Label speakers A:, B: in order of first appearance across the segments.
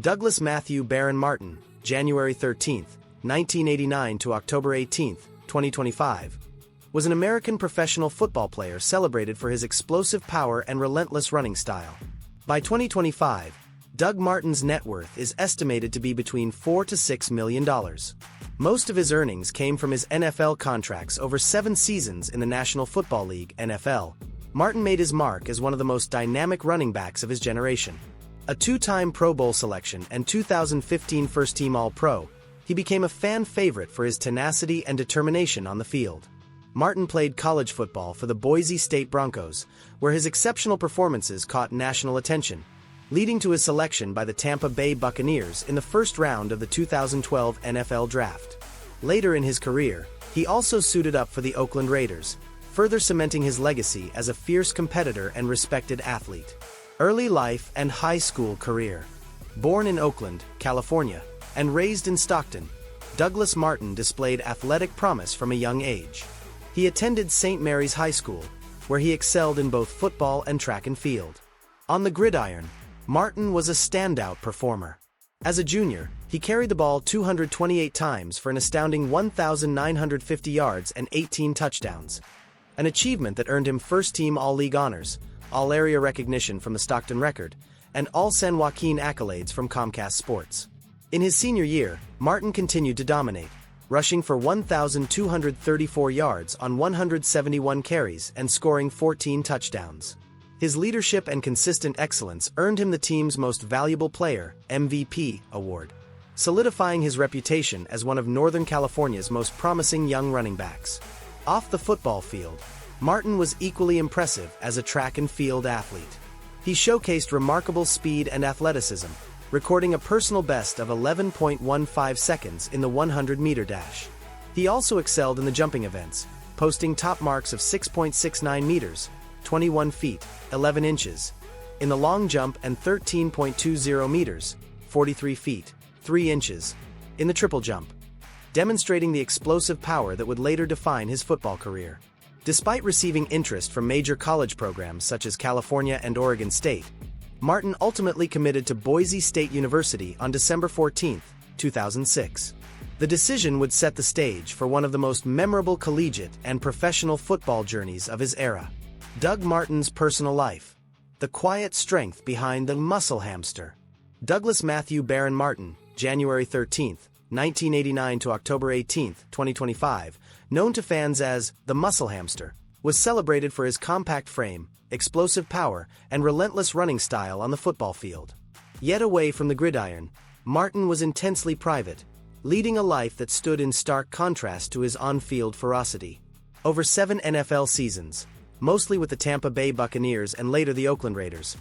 A: Douglas Matthew Barron Martin, January 13, 1989 to October 18, 2025, was an American professional football player celebrated for his explosive power and relentless running style. By 2025, Doug Martin's net worth is estimated to be between $4 to $6 million. Most of his earnings came from his NFL contracts over 7 seasons in the National Football League (NFL). Martin made his mark as one of the most dynamic running backs of his generation. A 2-time Pro Bowl selection and 2015 First-Team All-Pro, he became a fan favorite for his tenacity and determination on the field. Martin played college football for the Boise State Broncos, where his exceptional performances caught national attention, leading to his selection by the Tampa Bay Buccaneers in the first round of the 2012 NFL Draft. Later in his career, he also suited up for the Oakland Raiders, further cementing his legacy as a fierce competitor and respected athlete. Early life and high school career. Born in Oakland, California, and raised in Stockton, Douglas Martin displayed athletic promise from a young age. He attended St. Mary's High School, where he excelled in both football and track and field. On the gridiron, Martin was a standout performer. As a junior, he carried the ball 228 times for an astounding 1,950 yards and 18 touchdowns, an achievement that earned him first-team All-League honors, All-Area recognition from the Stockton Record, and All-San Joaquin accolades from Comcast Sports. In his senior year, Martin continued to dominate, rushing for 1,234 yards on 171 carries and scoring 14 touchdowns. His leadership and consistent excellence earned him the team's Most Valuable Player (MVP) award, solidifying his reputation as one of Northern California's most promising young running backs. Off the football field, Martin was equally impressive as a track and field athlete. He showcased remarkable speed and athleticism, recording a personal best of 11.15 seconds in the 100-meter dash. He also excelled in the jumping events, posting top marks of 6.69 meters, 21 feet, 11 inches, in the long jump and 13.20 meters, 43 feet, 3 inches, in the triple jump, demonstrating the explosive power that would later define his football career. Despite receiving interest from major college programs such as California and Oregon State, Martin ultimately committed to Boise State University on December 14, 2006. The decision would set the stage for one of the most memorable collegiate and professional football journeys of his era. Doug Martin's personal life. The quiet strength behind the muscle hamster. Douglas Matthew Barron Martin, January 13, 1989 to October 18, 2025, known to fans as the Muscle Hamster, was celebrated for his compact frame, explosive power, and relentless running style on the football field. Yet away from the gridiron, Martin was intensely private, leading a life that stood in stark contrast to his on-field ferocity. Over 7 NFL seasons, mostly with the Tampa Bay Buccaneers and later the Oakland Raiders,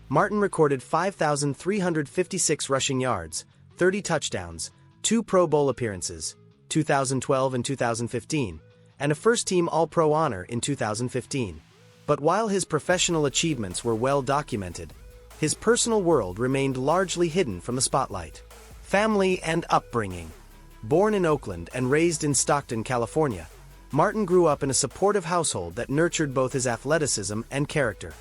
A: Martin recorded 5,356 rushing yards, 30 touchdowns, 2 Pro Bowl appearances, 2012 and 2015, and a first-team All-Pro honor in 2015. But while his professional achievements were well documented, his personal world remained largely hidden from the spotlight. Family and upbringing. Born in Oakland and raised in Stockton, California, Martin grew up in a supportive household that nurtured both his athleticism and character.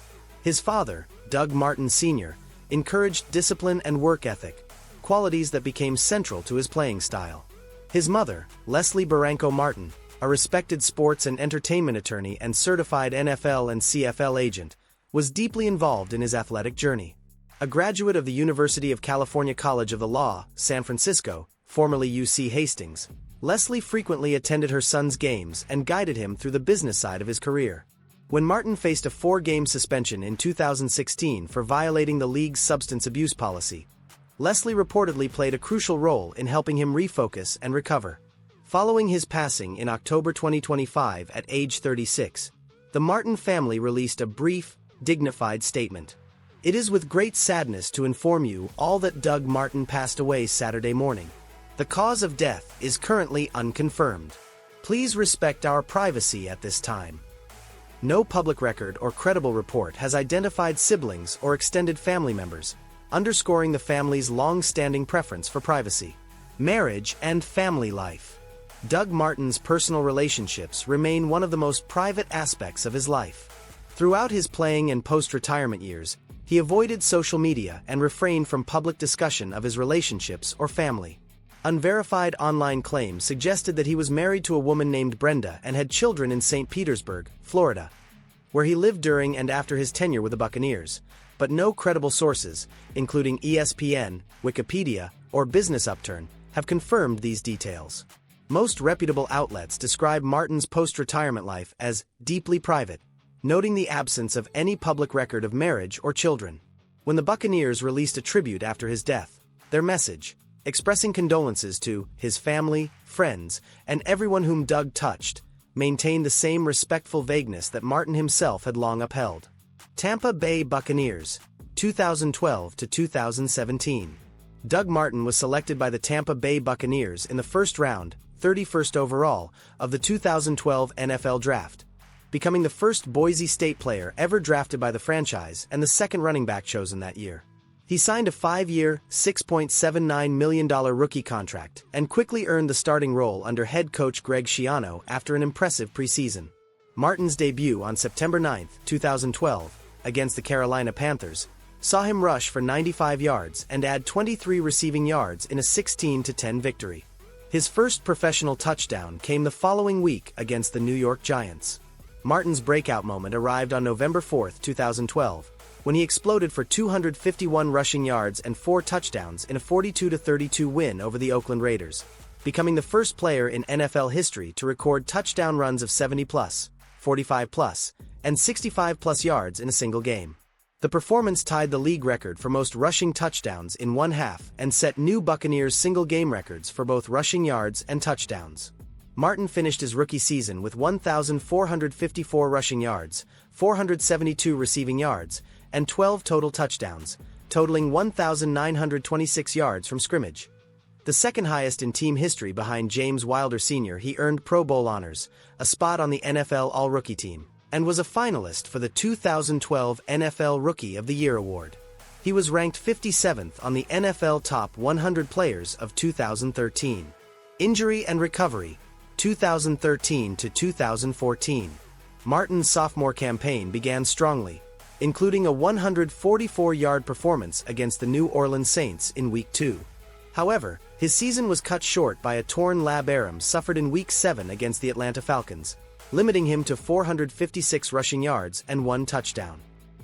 A: His father, Doug Martin Sr., encouraged discipline and work ethic, qualities that became central to his playing style. His mother, Leslie Barranco Martin, a respected sports and entertainment attorney and certified NFL and CFL agent, was deeply involved in his athletic journey. A graduate of the University of California College of the Law, San Francisco, formerly UC Hastings, Leslie frequently attended her son's games and guided him through the business side of his career. When Martin faced a 4-game suspension in 2016 for violating the league's substance abuse policy, Leslie reportedly played a crucial role in helping him refocus and recover. Following his passing in October 2025 at age 36, the Martin family released a brief, dignified statement. "It is with great sadness to inform you all that Doug Martin passed away Saturday morning. The cause of death is currently unconfirmed. Please respect our privacy at this time." No public record or credible report has identified siblings or extended family members, underscoring the family's long-standing preference for privacy. Marriage and family life. Doug Martin's personal relationships remain one of the most private aspects of his life. Throughout his playing and post-retirement years, He avoided social media and refrained from public discussion of his relationships or family. Unverified online claims suggested that he was married to a woman named Brenda and had children in St. Petersburg, Florida, where he lived during and after his tenure with the Buccaneers, but no credible sources, including ESPN, Wikipedia, or Business Upturn, have confirmed these details. Most reputable outlets describe Martin's post-retirement life as deeply private, noting the absence of any public record of marriage or children. When the Buccaneers released a tribute after his death, their message, expressing condolences to his family, friends, and everyone whom Doug touched, maintained the same respectful vagueness that Martin himself had long upheld. Tampa Bay Buccaneers, 2012 to 2017. Doug Martin was selected by the Tampa Bay Buccaneers in the first round, 31st overall, of the 2012 NFL Draft, becoming the first Boise State player ever drafted by the franchise and the second running back chosen that year. He signed a 5-year, $6.79 million rookie contract and quickly earned the starting role under head coach Greg Schiano after an impressive preseason. Martin's debut on September 9, 2012, against the Carolina Panthers, saw him rush for 95 yards and add 23 receiving yards in a 16-10 victory. His first professional touchdown came the following week against the New York Giants. Martin's breakout moment arrived on November 4, 2012, when he exploded for 251 rushing yards and 4 touchdowns in a 42-32 win over the Oakland Raiders, becoming the first player in NFL history to record touchdown runs of 70+, 45+, and 65+ yards in a single game. The performance tied the league record for most rushing touchdowns in one half and set new Buccaneers single-game records for both rushing yards and touchdowns. Martin finished his rookie season with 1,454 rushing yards, 472 receiving yards, and 12 total touchdowns, totaling 1,926 yards from scrimmage. The second highest in team history behind James Wilder Sr., he earned Pro Bowl honors, a spot on the NFL All-Rookie team, and was a finalist for the 2012 NFL Rookie of the Year award. He was ranked 57th on the NFL Top 100 Players of 2013. Injury and recovery, 2013 to 2014. Martin's sophomore campaign began strongly, including a 144-yard performance against the New Orleans Saints in Week 2. However, his season was cut short by a torn labrum suffered in Week 7 against the Atlanta Falcons, limiting him to 456 rushing yards and 1 touchdown.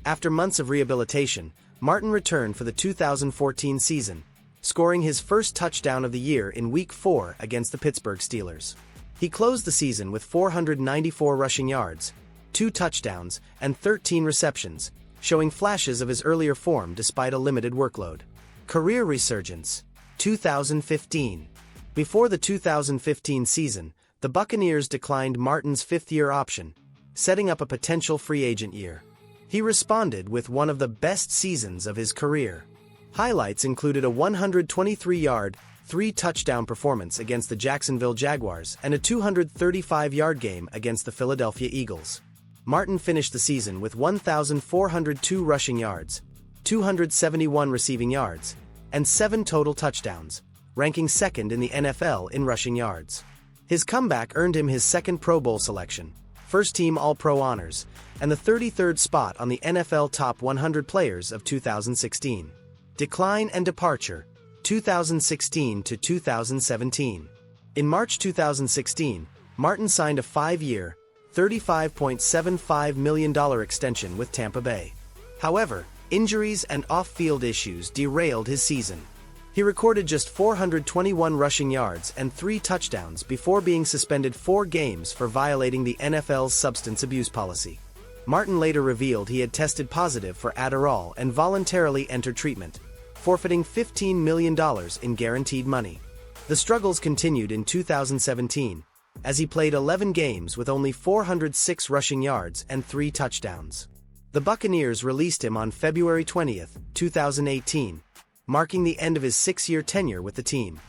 A: After months of rehabilitation, Martin returned for the 2014 season, scoring his first touchdown of the year in Week 4 against the Pittsburgh Steelers. He closed the season with 494 rushing yards, 2 touchdowns, and 13 receptions, showing flashes of his earlier form despite a limited workload. Career resurgence, 2015. Before the 2015 season, the Buccaneers declined Martin's 5th-year option, setting up a potential free agent year. He responded with one of the best seasons of his career. Highlights included a 123-yard, 3-touchdown performance against the Jacksonville Jaguars and a 235-yard game against the Philadelphia Eagles. Martin finished the season with 1,402 rushing yards, 271 receiving yards, and 7 total touchdowns, ranking second in the NFL in rushing yards. His comeback earned him his second Pro Bowl selection, first-team All-Pro honors, and the 33rd spot on the NFL Top 100 Players of 2016. Decline and departure, 2016 to 2017. In March 2016, Martin signed a 5-year, $35.75 million extension with Tampa Bay. However, injuries and off-field issues derailed his season. He recorded just 421 rushing yards and 3 touchdowns before being suspended 4 games for violating the NFL's substance abuse policy. Martin later revealed he had tested positive for Adderall and voluntarily entered treatment, forfeiting $15 million in guaranteed money. The struggles continued in 2017, as he played 11 games with only 406 rushing yards and 3 touchdowns. The Buccaneers released him on February 20, 2018, marking the end of his 6-year tenure with the team.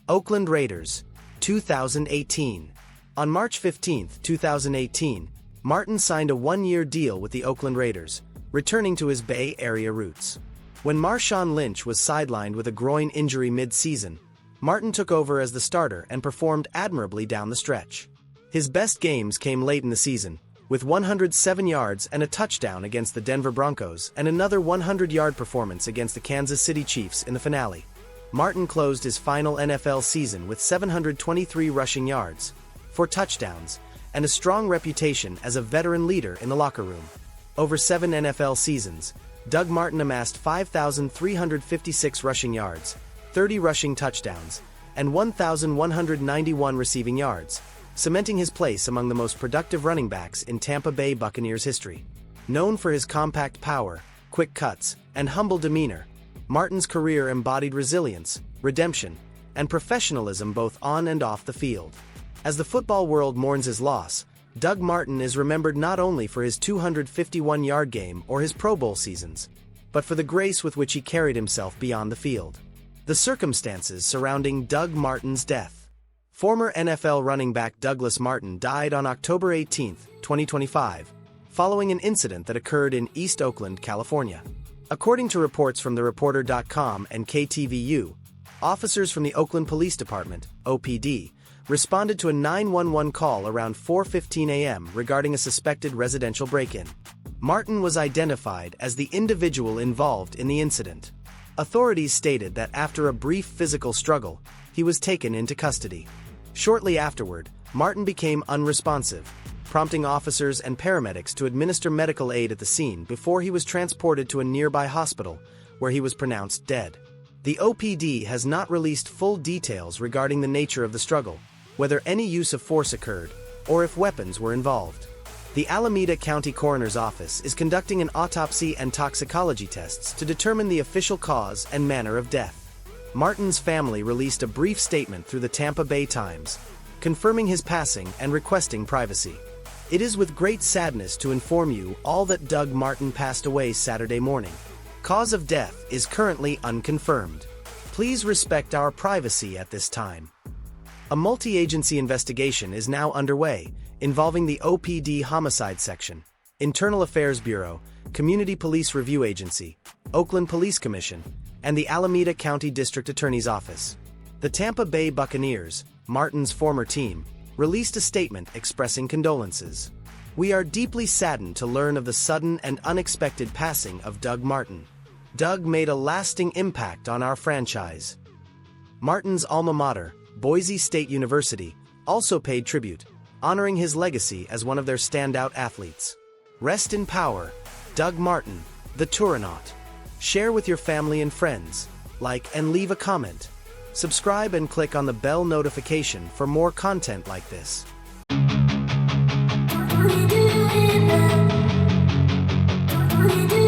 A: Oakland Raiders, 2018. On March 15, 2018, Martin signed a 1-year deal with the Oakland Raiders, returning to his Bay Area roots. When Marshawn Lynch was sidelined with a groin injury mid-season, Martin took over as the starter and performed admirably down the stretch. His best games came late in the season, with 107 yards and a touchdown against the Denver Broncos and another 100-yard performance against the Kansas City Chiefs in the finale. Martin closed his final NFL season with 723 rushing yards, 4 touchdowns, and a strong reputation as a veteran leader in the locker room. Over 7 NFL seasons, Doug Martin amassed 5,356 rushing yards, 30 rushing touchdowns, and 1,191 receiving yards, cementing his place among the most productive running backs in Tampa Bay Buccaneers history. Known for his compact power, quick cuts, and humble demeanor, Martin's career embodied resilience, redemption, and professionalism both on and off the field. As the football world mourns his loss, Doug Martin is remembered not only for his 251-yard game or his Pro Bowl seasons, but for the grace with which he carried himself beyond the field. The circumstances surrounding Doug Martin's death. Former NFL running back Douglas Martin died on October 18, 2025, following an incident that occurred in East Oakland, California. According to reports from TheReporter.com and KTVU, officers from the Oakland Police Department, OPD, responded to a 911 call around 4:15 a.m. regarding a suspected residential break-in. Martin was identified as the individual involved in the incident. Authorities stated that after a brief physical struggle, he was taken into custody. Shortly afterward, Martin became unresponsive, prompting officers and paramedics to administer medical aid at the scene before he was transported to a nearby hospital, where he was pronounced dead. The OPD has not released full details regarding the nature of the struggle, whether any use of force occurred, or if weapons were involved. The Alameda County Coroner's Office is conducting an autopsy and toxicology tests to determine the official cause and manner of death. Martin's family released a brief statement through the Tampa Bay Times, confirming his passing and requesting privacy. It is with great sadness to inform you all that Doug Martin passed away Saturday morning. Cause of death is currently unconfirmed. Please respect our privacy at this time. A multi-agency investigation is now underway, involving the OPD Homicide Section, Internal Affairs Bureau, Community Police Review Agency, Oakland Police Commission, and the Alameda County District Attorney's Office. The Tampa Bay Buccaneers, Martin's former team, released a statement expressing condolences. We are deeply saddened to learn of the sudden and unexpected passing of Doug Martin. Doug made a lasting impact on our franchise. Martin's alma mater, Boise State University, also paid tribute, honoring his legacy as one of their standout athletes. Rest in power, Doug Martin, the Tournaut. Share with your family and friends, like and leave a comment. Subscribe and click on the bell notification for more content like this.
B: We do it now. We do